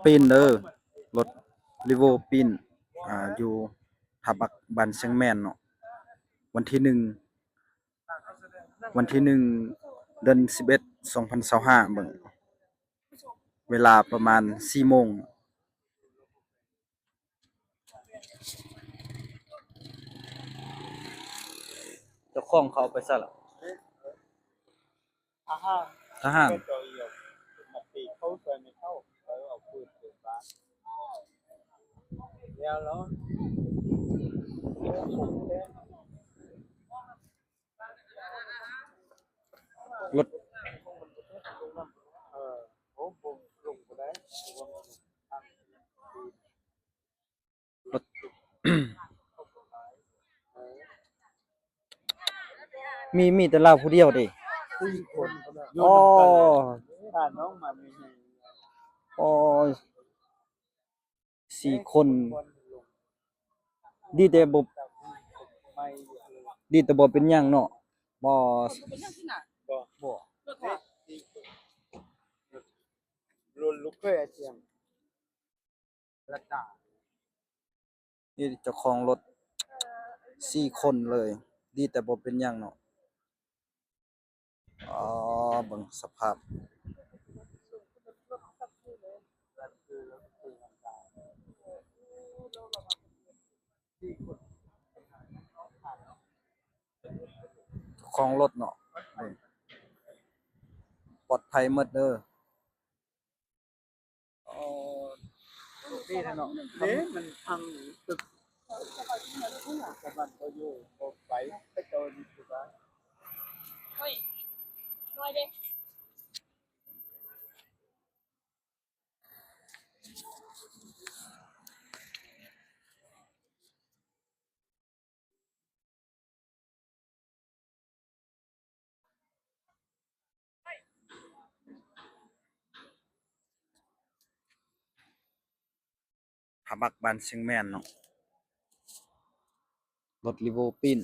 ปีนเด้อรถลิโวปีนอยู่ท่าบักบ้านเชียงแม่นเนาะวันที่หนึ่งวันที่1เดือน11 2025เบิ่งเวลาประมาณ4โมงเจ้าของเขาไปซะละทหารรถรถ มีแต่เราผู้เดียวเด้อ๋ออ๋อ4คนดีแต่บ่ดีแต่บ่เป็นหยังเนาะบ่บ่นี่เจ้าของรถ4คนเลย ดีแต่บ่เป็นหยังเนาะอ๋อเบิ่งสภาพเจ้าของรถเนาะนี่ปลอดภัยหมดเด้ออ๋อดีแท้เนาะมันพังตึกกำลังเขาอยู่ไปโดนอยู่บ้าน ผาบักบ้านเชียงแม่นเนาะรถลิโวปีน